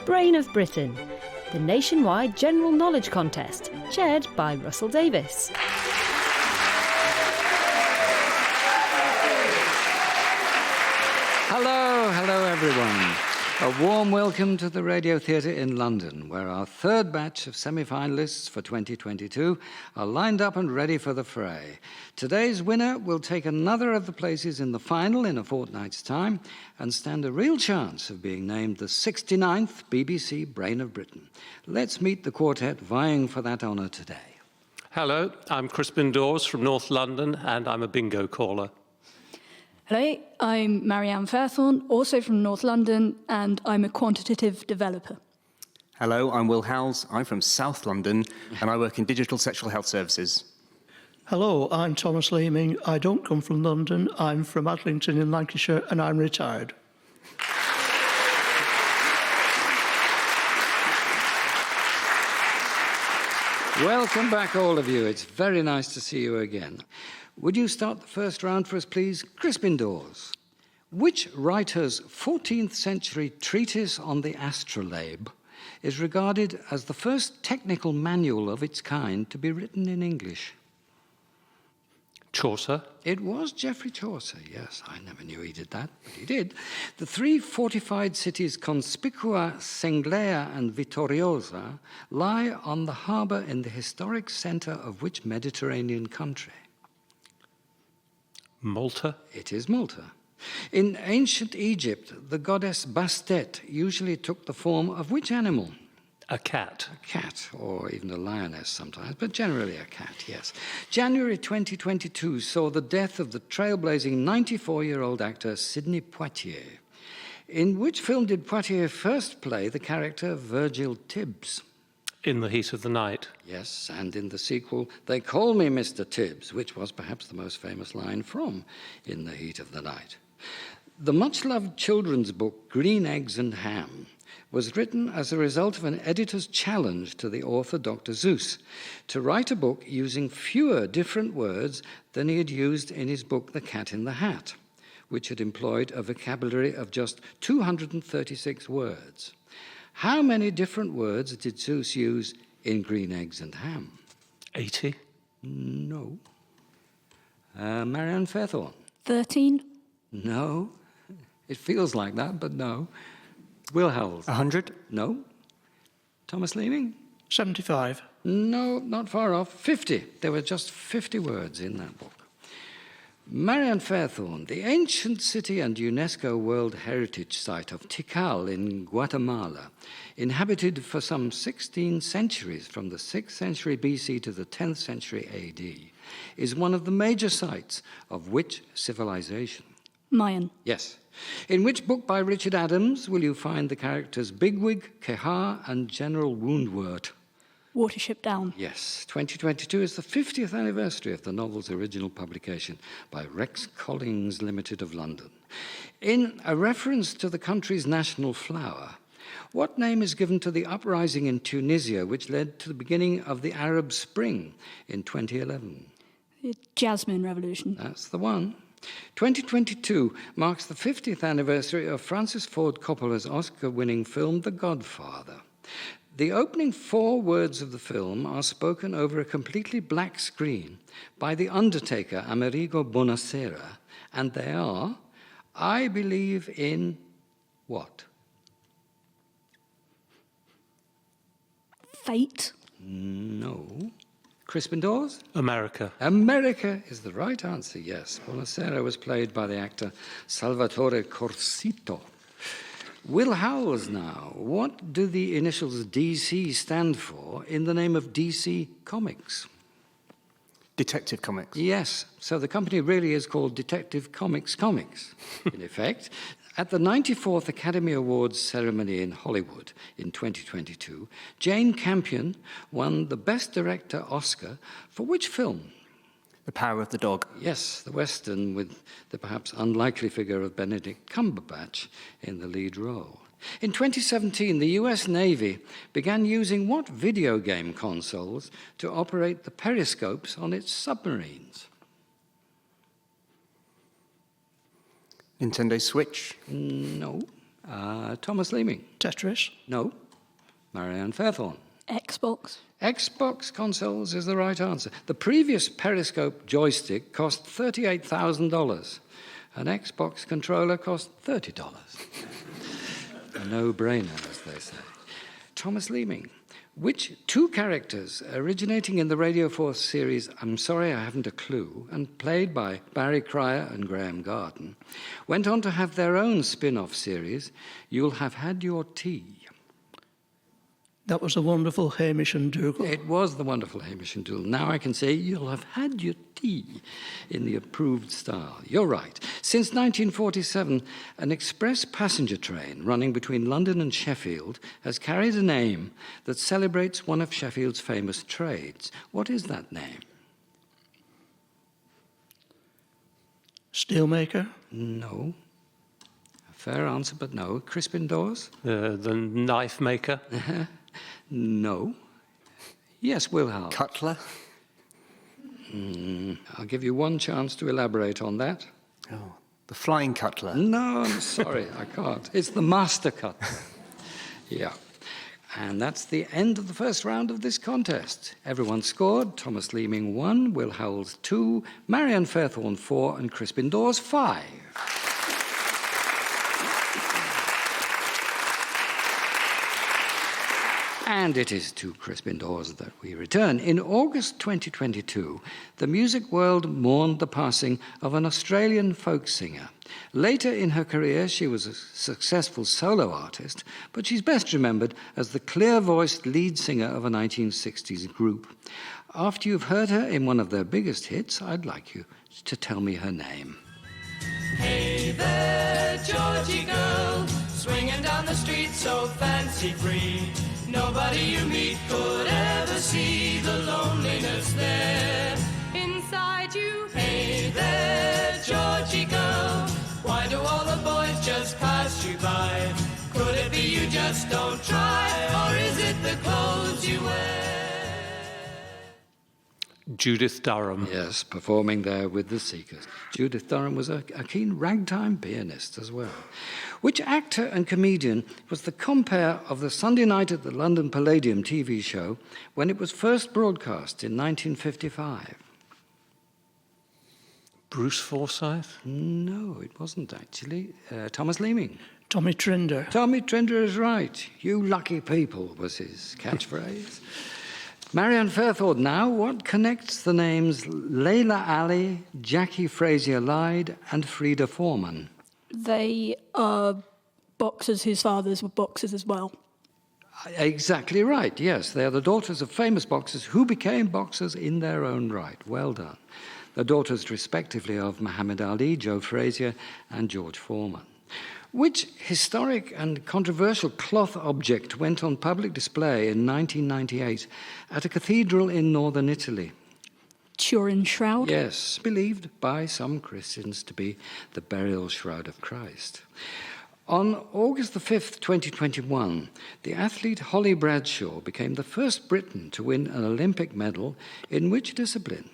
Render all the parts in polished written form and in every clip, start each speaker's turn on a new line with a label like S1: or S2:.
S1: Brain of Britain, the nationwide general knowledge contest, chaired by Russell Davis.
S2: Hello everyone. A warm welcome to the Radio Theatre in London, where our third batch of semi-finalists for 2022 are lined up and ready for the fray. Today's winner will take another of the places in the final in a fortnight's time and stand a real chance of being named the 69th BBC Brain of Britain. Let's meet the quartet vying for that honour today.
S3: Hello, I'm Crispin Dawes from North London, and I'm a bingo caller.
S4: Hello, I'm Marianne Fairthorne, also from North London, and I'm a quantitative developer.
S5: Hello, I'm Howells. I'm from South London, and I work in digital sexual health services.
S6: Hello, I'm Thomas Leeming. I don't come from London. I'm from Adlington in Lancashire, and I'm retired.
S2: Welcome back, all of you. It's very nice to see you again. Would you start the first round for us, please? Crispin Dawes. Which writer's 14th century treatise on the astrolabe is regarded as the first technical manual of its kind to be written in English?
S3: Chaucer.
S2: It was Geoffrey Chaucer, yes. I never knew he did that, but he did. The three fortified cities Conspicua, Senglea, and Vittoriosa lie on the harbour in the historic centre of which Mediterranean country?
S3: Malta.
S2: It is Malta. In ancient Egypt, the goddess Bastet usually took the form of which animal?
S3: A cat.
S2: A cat, or even a lioness sometimes, but generally a cat, yes. January 2022 saw the death of the trailblazing 94-year-old actor Sidney Poitier. In which film did Poitier first play the character Virgil Tibbs?
S3: In the Heat of the Night.
S2: Yes, and in the sequel, They Call Me Mr. Tibbs, which was perhaps the most famous line from In the Heat of the Night. The much-loved children's book Green Eggs and Ham was written as a result of an editor's challenge to the author Dr. Seuss to write a book using fewer different words than he had used in his book The Cat in the Hat, which had employed a vocabulary of just 236 words. How many different words did Seuss use in Green Eggs and Ham?
S3: 80.
S2: No. Marianne Fairthorne?
S4: 13.
S2: No. It feels like that, but no. Will Howells?
S5: 100.
S2: No. Thomas Leeming?
S6: 75.
S2: No, not far off. 50. There were just 50 words in that book. Marianne Fairthorne, the ancient city and UNESCO World Heritage Site of Tikal in Guatemala, inhabited for some 16 centuries from the 6th century BC to the 10th century AD, is one of the major sites of which civilization?
S4: Mayan.
S2: Yes. In which book by Richard Adams will you find the characters Bigwig, Kehar, and General Woundwort?
S4: Watership Down.
S2: Yes, 2022 is the 50th anniversary of the novel's original publication by Rex Collings Limited of London. In a reference to the country's national flower, what name is given to the uprising in Tunisia which led to the beginning of the Arab Spring in 2011?
S4: The Jasmine Revolution.
S2: That's the one. 2022 marks the 50th anniversary of Francis Ford Coppola's Oscar-winning film The Godfather. The opening 4 words of the film are spoken over a completely black screen by the undertaker Amerigo Bonacera, and they are, I believe in what?
S4: Fate.
S2: No. Crispin Dawes?
S3: America.
S2: America is the right answer, yes. Bonacera was played by the actor Salvatore Corsito. Will Howells now, what do the initials DC stand for in the name of DC Comics?
S5: Detective Comics.
S2: Yes, so the company really is called Detective Comics, in effect. At the 94th Academy Awards ceremony in Hollywood in 2022, Jane Campion won the Best Director Oscar for which film?
S5: The Power of the Dog.
S2: Yes, the Western with the perhaps unlikely figure of Benedict Cumberbatch in the lead role. In 2017, the US Navy began using what video game consoles to operate the periscopes on its submarines?
S5: Nintendo Switch.
S2: No. Thomas Leeming?
S6: Tetris.
S2: No. Marianne Fairthorne?
S4: Xbox.
S2: Xbox consoles is the right answer. The previous Periscope joystick cost $38,000. An Xbox controller cost $30. A no-brainer, as they say. Thomas Leeming. Which two characters originating in the Radio 4 series I'm Sorry I Haven't a Clue and played by Barry Cryer and Graham Garden went on to have their own spin-off series, You'll Have Had Your Tea?
S6: That was a wonderful Hamish and Dougal.
S2: It was the wonderful Hamish and Dougal. Now I can say you'll have had your tea in the approved style. You're right. Since 1947, an express passenger train running between London and Sheffield has carried a name that celebrates one of Sheffield's famous trades. What is that name?
S6: Steelmaker.
S2: No. A fair answer, but no. Crispin Dawes?
S3: The knife maker.
S2: No. Yes, Will Howells.
S5: Cutler.
S2: I'll give you one chance to elaborate on that.
S5: Oh, the flying cutler.
S2: No, I'm sorry, I can't. It's the master cutler. Yeah. And that's the end of the first round of this contest. Everyone scored. Thomas Leeming 1, Will Howells 2, Marianne Fairthorne 4, and Crispin Dawes 5. And it is to Crispin Dawes that we return. In August 2022, the music world mourned the passing of an Australian folk singer. Later in her career, she was a successful solo artist, but she's best remembered as the clear-voiced lead singer of a 1960s group. After you've heard her in one of their biggest hits, I'd like you to tell me her name.
S7: Hey there, Georgie girl, swinging down the street so fancy-free. Nobody you meet could ever see the loneliness there inside you. Hey there, Georgie girl, why do all the boys just pass you by? Could it be you just don't try, or is it the clothes you wear?
S3: Judith Durham.
S2: Yes, performing there with the Seekers. Judith Durham was a keen ragtime pianist as well. Which actor and comedian was the compere of the Sunday Night at the London Palladium TV show when it was first broadcast in 1955?
S3: Bruce Forsyth.
S2: No, it wasn't actually. Thomas Leeming.
S6: Tommy Trinder.
S2: Tommy Trinder is right. You lucky people was his catchphrase. Marianne Fairthorne now, what connects the names Layla Ali, Jackie Frazier-Lyde and Frida Foreman?
S4: They are boxers whose fathers were boxers as well.
S2: Exactly right, yes. They are the daughters of famous boxers who became boxers in their own right. Well done. The daughters, respectively, of Muhammad Ali, Joe Frazier and George Foreman. Which historic and controversial cloth object went on public display in 1998 at a cathedral in northern Italy?
S4: Turin Shroud.
S2: Yes, believed by some Christians to be the burial shroud of Christ. On August the 5th, 2021, the athlete Holly Bradshaw became the first Briton to win an Olympic medal in which discipline?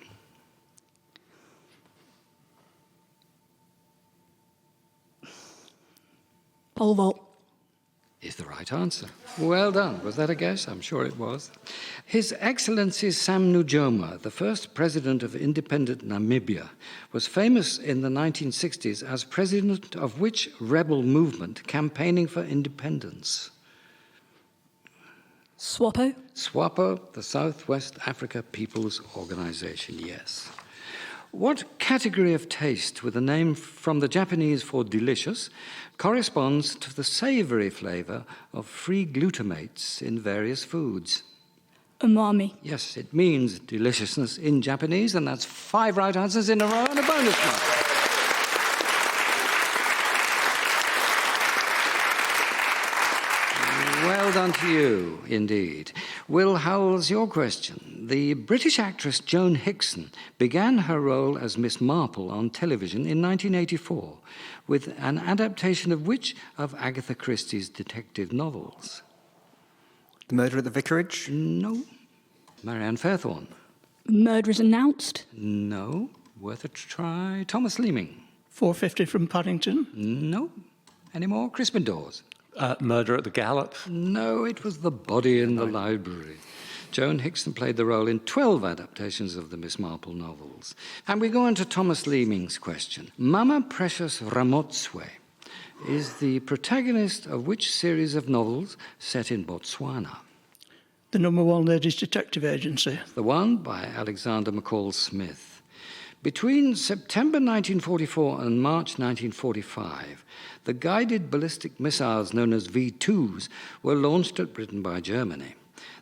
S4: Pole vault.
S2: Is the right answer. Well done. Was that a guess? I'm sure it was. His Excellency Sam Nujoma, the first president of independent Namibia, was famous in the 1960s as president of which rebel movement campaigning for independence?
S4: SWAPO.
S2: SWAPO, the Southwest Africa People's Organization, yes. What category of taste, with a name from the Japanese for delicious, corresponds to the savory flavor of free glutamates in various foods?
S4: Umami.
S2: Yes, it means deliciousness in Japanese, and that's 5 right answers in a row and a bonus mark. Well done to you, indeed. Will Howells, your question. The British actress Joan Hickson began her role as Miss Marple on television in 1984 with an adaptation of which of Agatha Christie's detective novels?
S5: The Murder at the Vicarage?
S2: No. Marianne Fairthorne?
S4: Murder is announced.
S2: No. Worth a try. Thomas Leeming?
S6: 450 from Paddington.
S2: No. Any more? Crispin Dawes?
S3: Murder at the Gallops.
S2: No, it was The Body in the Library. Joan Hickson played the role in 12 adaptations of the Miss Marple novels. And we go on to Thomas Leeming's question. Mama Precious Ramotswe is the protagonist of which series of novels set in Botswana?
S6: The #1 Ladies Detective Agency.
S2: The one by Alexander McCall Smith. Between September 1944 and March 1945, the guided ballistic missiles known as V2s were launched at Britain by Germany.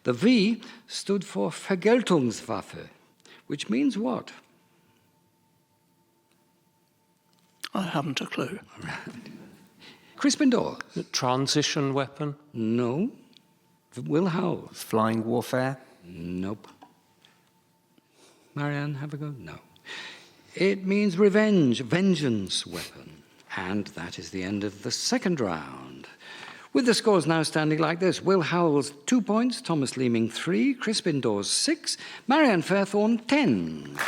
S2: The V stood for Vergeltungswaffe, which means what?
S6: I haven't a clue.
S2: Crispin Dawes?
S3: The transition weapon.
S2: No. Will Howells?
S5: Flying warfare.
S2: Nope. Marianne, have a go? No. It means revenge, vengeance weapon. And that is the end of the second round. With the scores now standing like this, Will Howells 2 points, Thomas Leeming 3, Crispin Dawes 6, Marianne Fairthorne 10.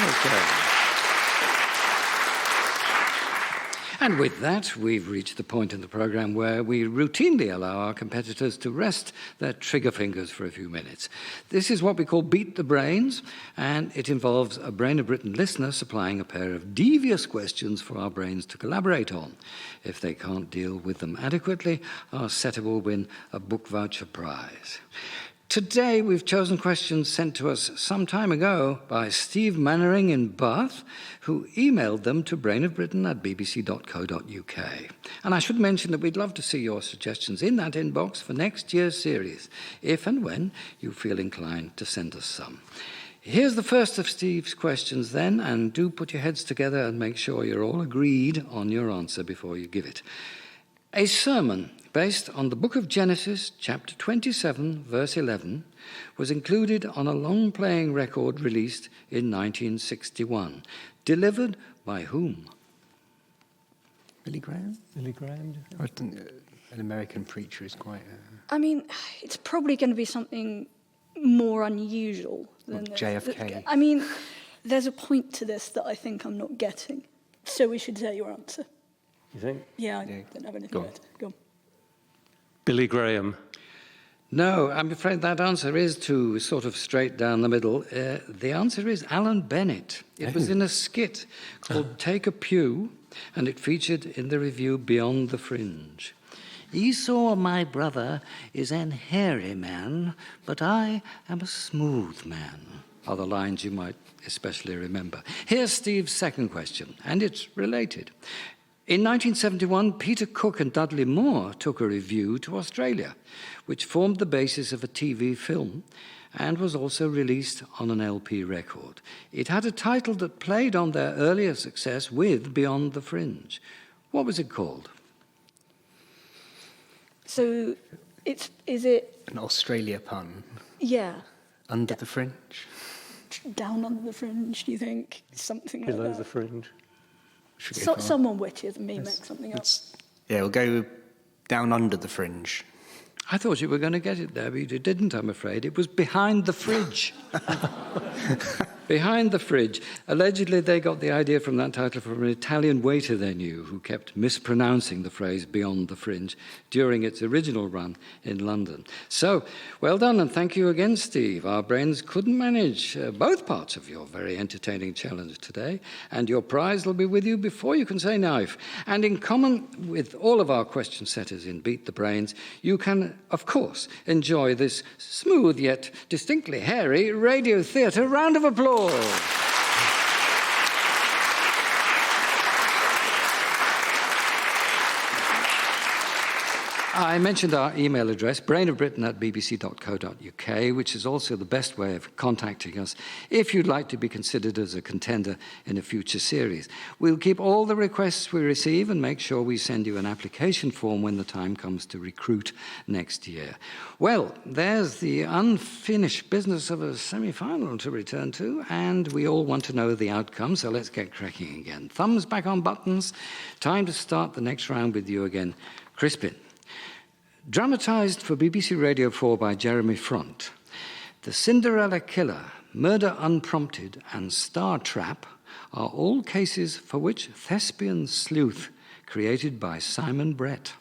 S2: Okay. And with that, we've reached the point in the programme where we routinely allow our competitors to rest their trigger fingers for a few minutes. This is what we call Beat the Brains, and it involves a Brain of Britain listener supplying a pair of devious questions for our brains to collaborate on. If they can't deal with them adequately, our setter will win a book voucher prize. Today, we've chosen questions sent to us some time ago by Steve Mannering in Bath, who emailed them to brainofbritain@bbc.co.uk. And I should mention that we'd love to see your suggestions in that inbox for next year's series, if and when you feel inclined to send us some. Here's the first of Steve's questions then, and do put your heads together and make sure you're all agreed on your answer before you give it. A sermon based on the book of Genesis, chapter 27, verse 11, was included on a long-playing record released in 1961. Delivered by whom?
S5: Billy Graham?
S3: Billy Graham.
S5: An American preacher is quite...
S4: I mean, it's probably going to be something more unusual than this.
S5: JFK.
S4: I mean, there's a point to this that I think I'm not getting. So we should say your answer.
S3: You think?
S4: Yeah, I don't have anything
S5: Go on.
S4: to add. Go on.
S3: Billy Graham.
S2: No, I'm afraid that answer is too sort of straight down the middle. The answer is Alan Bennett. It was in a skit called Take a Pew, and it featured in the review Beyond the Fringe. Esau, my brother, is an hairy man, but I am a smooth man, are the lines you might especially remember. Here's Steve's second question, and it's related. In 1971, Peter Cook and Dudley Moore took a review to Australia, which formed the basis of a TV film and was also released on an LP record. It had a title that played on their earlier success with Beyond the Fringe. What was it called?
S4: So, is it...
S5: An Australia pun.
S4: Yeah.
S5: Under the fringe.
S4: Down under the fringe, do you think? Something like
S3: Below
S4: that.
S3: the fringe.
S4: Someone wittier than me make something up.
S5: Yeah, we'll go down under the fringe.
S2: I thought you were going to get it there, but you didn't, I'm afraid. It was Behind the Fridge. Behind the Fridge. Allegedly, they got the idea from that title from an Italian waiter they knew who kept mispronouncing the phrase Beyond the Fringe during its original run in London. So, well done, and thank you again, Steve. Our brains couldn't manage both parts of your very entertaining challenge today, and your prize will be with you before you can say knife. And in common with all of our question setters in Beat the Brains, you can, of course, enjoy this smooth yet distinctly hairy radio theatre round of applause. I mentioned our email address, brainofbritain@bbc.co.uk, which is also the best way of contacting us if you'd like to be considered as a contender in a future series. We'll keep all the requests we receive and make sure we send you an application form when the time comes to recruit next year. Well, there's the unfinished business of a semi-final to return to, and we all want to know the outcome, so let's get cracking again. Thumbs back on buttons. Time to start the next round with you again. Crispin. Dramatised for BBC Radio 4 by Jeremy Front, The Cinderella Killer, Murder Unprompted and Star Trap are all cases for which thespian sleuth created by Simon Brett?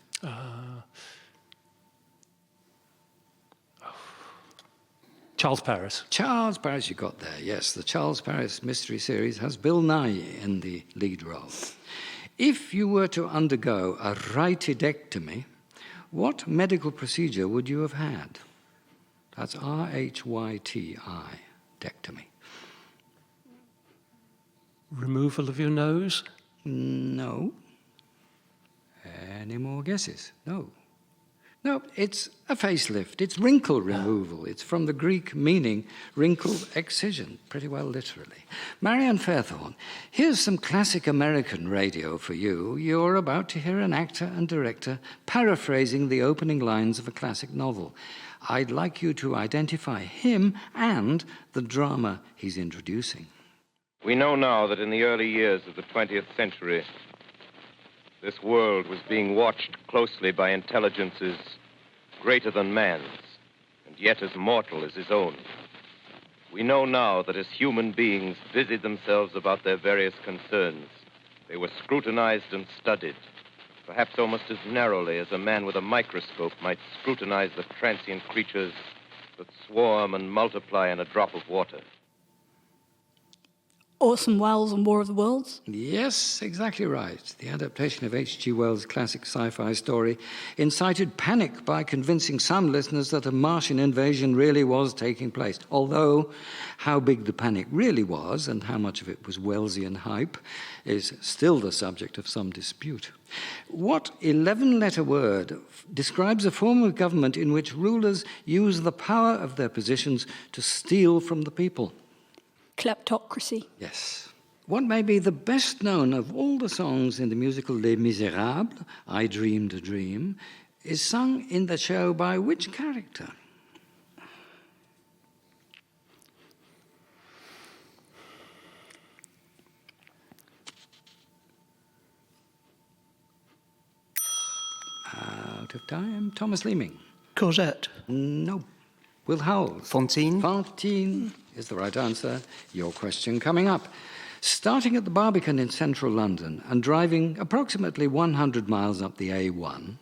S3: Charles Paris.
S2: Charles Paris, you got there, yes. The Charles Paris mystery series has Bill Nye in the lead role. If you were to undergo a rhytidectomy, what medical procedure would you have had? That's R-H-Y-T-I, dectomy.
S3: Removal of your nose?
S2: No. Any more guesses? No. No, it's a facelift. It's wrinkle removal. It's from the Greek meaning wrinkle excision, pretty well literally. Marianne Fairthorne, here's some classic American radio for you. You're about to hear an actor and director paraphrasing the opening lines of a classic novel. I'd like you to identify him and the drama he's introducing.
S8: We know now that in the early years of the 20th century, this world was being watched closely by intelligences greater than man's, and yet as mortal as his own. We know now that as human beings busied themselves about their various concerns, they were scrutinized and studied, perhaps almost as narrowly as a man with a microscope might scrutinize the transient creatures that swarm and multiply in a drop of water.
S4: Orson Welles and War of the Worlds?
S2: Yes, exactly right. The adaptation of H.G. Wells' classic sci-fi story incited panic by convincing some listeners that a Martian invasion really was taking place. Although how big the panic really was and how much of it was Wellesian hype is still the subject of some dispute. What 11-letter word describes a form of government in which rulers use the power of their positions to steal from the people?
S4: Kleptocracy.
S2: Yes. What may be the best known of all the songs in the musical Les Miserables, I Dreamed a Dream, is sung in the show by which character? Out of time. Thomas Leeming.
S6: Cosette.
S2: No. Will Howells.
S5: Fantine.
S2: Fantine is the right answer. Your question coming up. Starting at the Barbican in central London and driving approximately 100 miles up the A1,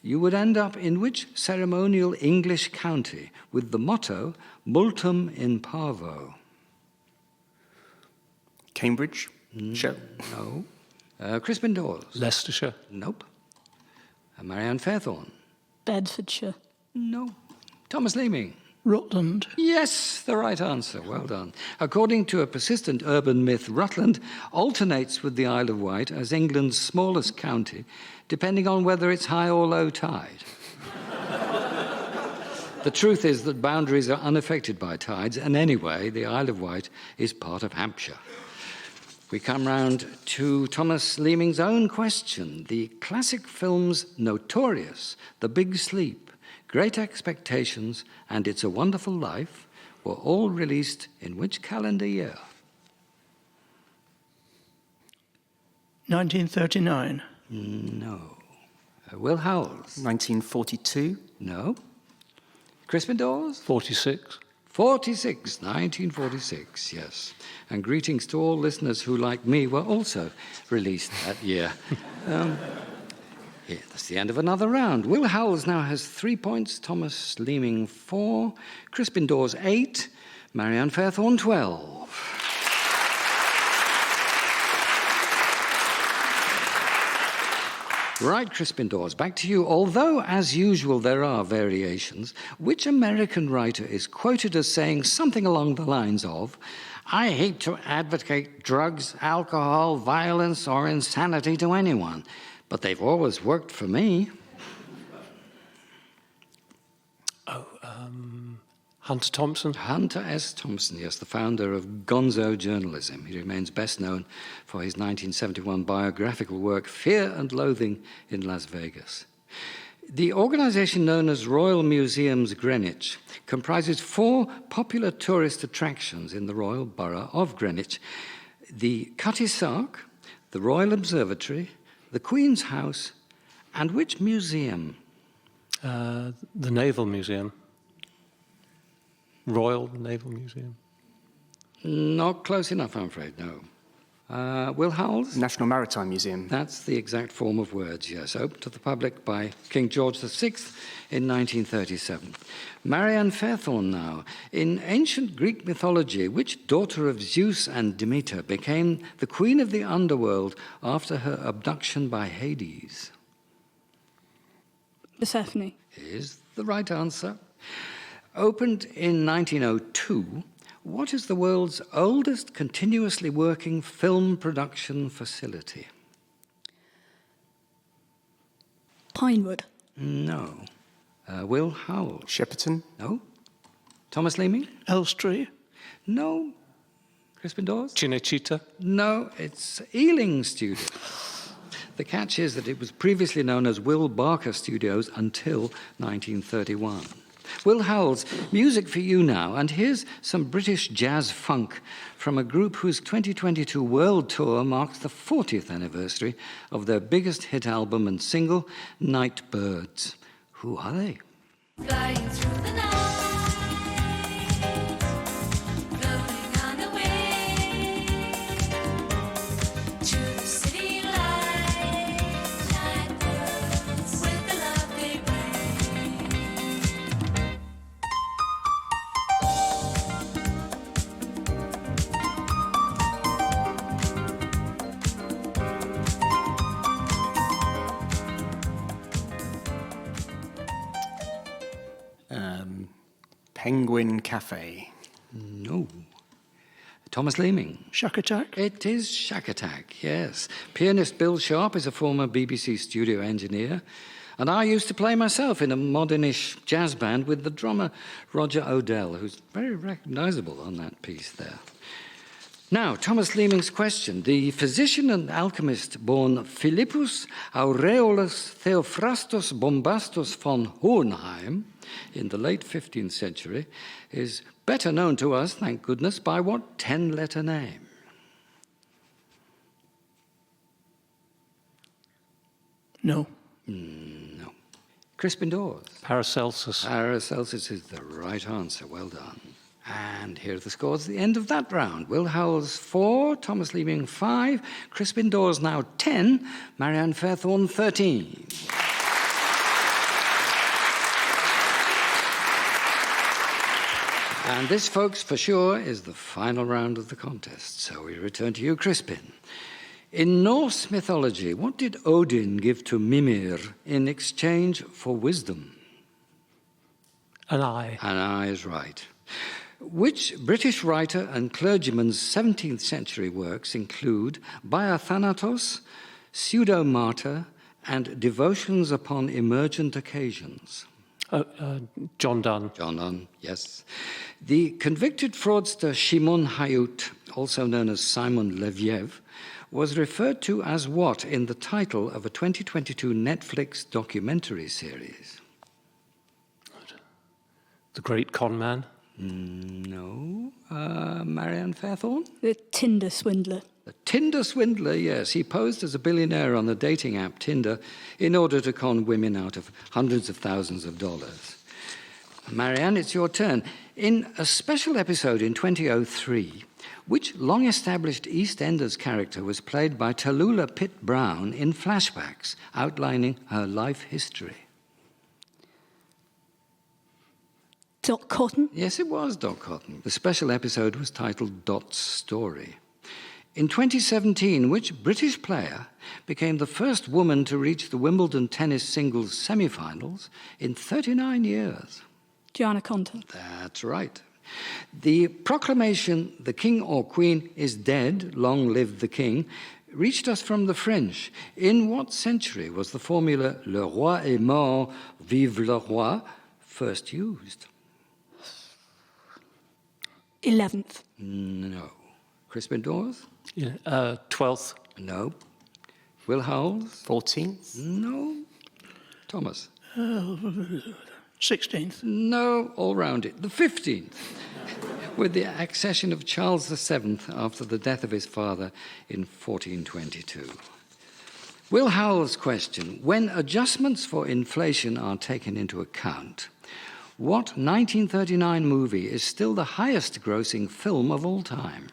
S2: you would end up in which ceremonial English county with the motto, Multum in Parvo?
S5: Cambridge. Sure.
S2: No. Crispin Dawes.
S3: Leicestershire.
S2: Nope. Marianne Fairthorne.
S4: Bedfordshire.
S2: No. Thomas Leeming.
S6: Rutland.
S2: Yes, the right answer. Well done. According to a persistent urban myth, Rutland alternates with the Isle of Wight as England's smallest county, depending on whether it's high or low tide. The truth is that boundaries are unaffected by tides, and anyway, the Isle of Wight is part of Hampshire. We come round to Thomas Leeming's own question. The classic films Notorious, The Big Sleep, Great Expectations, and It's a Wonderful Life were all released in which calendar year?
S6: 1939.
S2: No. Will Howells?
S5: 1942.
S2: No. Crispin Dawes?
S3: 46.
S2: 1946, yes. And greetings to all listeners who, like me, were also released that year. Yeah, that's the end of another round. Will Howells now has 3 points, Thomas Leeming 4, Crispin Dawes 8, Marianne Fairthorne 12. Right, Crispin Dawes, back to you. Although, as usual, there are variations, which American writer is quoted as saying something along the lines of, I hate to advocate drugs, alcohol, violence, or insanity to anyone, but they've always worked for me.
S3: Hunter Thompson.
S2: Hunter S. Thompson, yes, the founder of Gonzo journalism. He remains best known for his 1971 biographical work, Fear and Loathing in Las Vegas. The organisation known as Royal Museums Greenwich comprises 4 popular tourist attractions in the Royal Borough of Greenwich: the Cutty Sark, the Royal Observatory, the Queen's House, and which museum?
S3: The Naval Museum. Royal Naval Museum.
S2: Not close enough, I'm afraid, no. Will Howells?
S5: National Maritime Museum.
S2: That's the exact form of words, yes. Opened to the public by King George VI in 1937. Marianne Fairthorne now. In ancient Greek mythology, which daughter of Zeus and Demeter became the queen of the underworld after her abduction by Hades?
S4: Persephone.
S2: Is the right answer. Opened in 1902, what is the world's oldest continuously working film production facility?
S4: Pinewood.
S2: No. Will Howells?
S5: Shepperton.
S2: No. Thomas Leeming?
S6: Elstree.
S2: No. Crispin Dawes?
S3: Cinecittà.
S2: No, it's Ealing Studios. The catch is that it was previously known as Will Barker Studios until 1931. Will Howells, music for you now, and here's some British jazz funk from a group whose 2022 world tour marks the 40th anniversary of their biggest hit album and single, Nightbirds. Who are they?
S9: Flying through the night, floating on the way to the city lights, nightbirds with the love they
S5: Penguin Cafe.
S2: No. Thomas Leeming.
S6: Shack Attack.
S2: It is Shack Attack, yes. Pianist Bill Sharp is a former BBC studio engineer, and I used to play myself in a modernish jazz band with the drummer Roger Odell, who's very recognisable on that piece there. Now, Thomas Leeming's question. The physician and alchemist born Philippus Aureolus Theophrastus Bombastus von Hohenheim in the late 15th century is better known to us, thank goodness, by what 10-letter name?
S6: No.
S2: No. Crispin Dawes.
S3: Paracelsus.
S2: Paracelsus is the right answer. Well done. And here are the scores at the end of that round. Will Howells 4, Thomas Leeming 5, Crispin Dawes now 10, Marianne Fairthorne 13. And this, folks, for sure, is the final round of the contest. So we return to you, Crispin. In Norse mythology, what did Odin give to Mimir in exchange for wisdom?
S3: An eye.
S2: An eye is right. Which British writer and clergyman's 17th century works include Biathanatos, Pseudo-Martyr, and Devotions upon Emergent Occasions?
S3: John Donne.
S2: John Donne, yes. The convicted fraudster Shimon Hayut, also known as Simon Leviev, was referred to as what in the title of a 2022 Netflix documentary series?
S3: The Great Con Man.
S2: No. Marianne Fairthorne?
S4: The Tinder swindler.
S2: The Tinder swindler, yes. He posed as a billionaire on the dating app Tinder in order to con women out of hundreds of thousands of dollars. Marianne, it's your turn. In a special episode in 2003, which long-established EastEnders character was played by Tallulah Pitt Brown in flashbacks outlining her life history?
S4: Doc Cotton.
S2: Yes, it was Doc Cotton. The special episode was titled Dot's Story. In 2017, which British player became the first woman to reach the Wimbledon tennis singles semi-finals in 39 years?
S4: Gianna Conta.
S2: That's right. The proclamation, "The King or Queen is dead, long live the King," reached us from the French. In what century was the formula "Le roi est mort, vive le roi" first used?
S4: 11th.
S2: No. Crispin Dawes?
S3: Yeah, 12th.
S2: No. Will Howells?
S5: 14th?
S2: No. Thomas?
S6: 16th.
S2: No, all round it. The 15th, with the accession of Charles VII after the death of his father in 1422. Will Howells' question: when adjustments for inflation are taken into account, what 1939 movie is still the highest-grossing film of all time?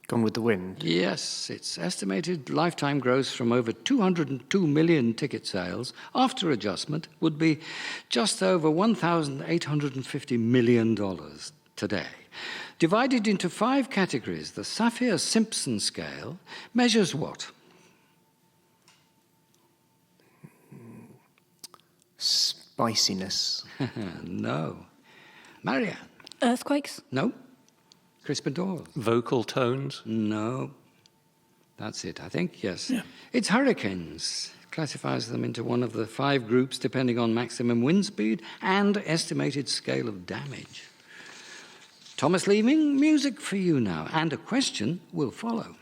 S5: Gone with the Wind.
S2: Yes, its estimated lifetime gross from over 202 million ticket sales after adjustment would be just over $1,850 million today. Divided into 5 categories, the Saphir-Simpson scale measures what?
S5: Spiciness.
S2: No. Marianne?
S4: Earthquakes?
S2: No. Crispin Dawes?
S3: Vocal tones.
S2: No. That's it, I think, yes.
S6: Yeah.
S2: It's hurricanes. It classifies them into one of the 5 groups depending on maximum wind speed and estimated scale of damage. Thomas Leeming, music for you now, and a question will follow.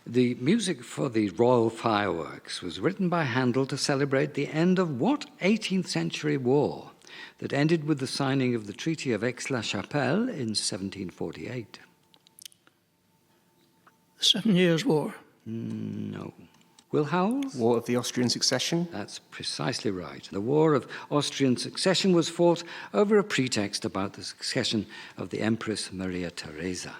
S2: The music for the royal fireworks was written by Handel to celebrate the end of what 18th century war that ended with the signing of the Treaty of Aix-la-Chapelle in 1748?
S6: The 7 Years' War.
S2: No. Will Howells?
S5: War of the Austrian Succession.
S2: That's precisely right. The War of Austrian Succession was fought over a pretext about the succession of the Empress Maria Theresa.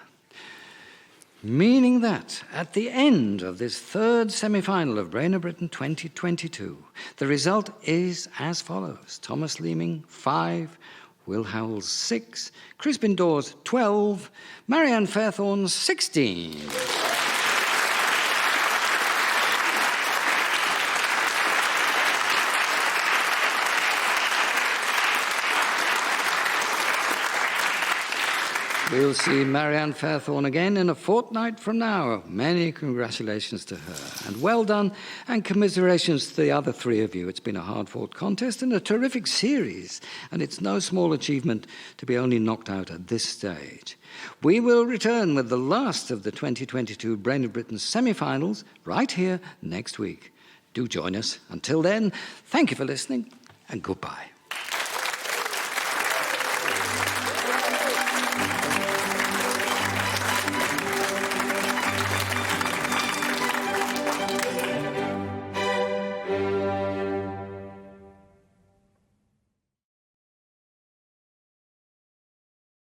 S2: Meaning that at the end of this 3rd semi-final of Brain of Britain 2022, the result is as follows. Thomas Leeming, 5, Will Howells, 6, Crispin Dawes, 12, Marianne Fairthorne, 16. We'll see Marianne Fairthorne again in a fortnight from now. Many congratulations to her. And well done, and commiserations to the other 3 of you. It's been a hard-fought contest and a terrific series, and it's no small achievement to be only knocked out at this stage. We will return with the last of the 2022 Brain of Britain semi-finals right here next week. Do join us. Until then, thank you for listening, and goodbye.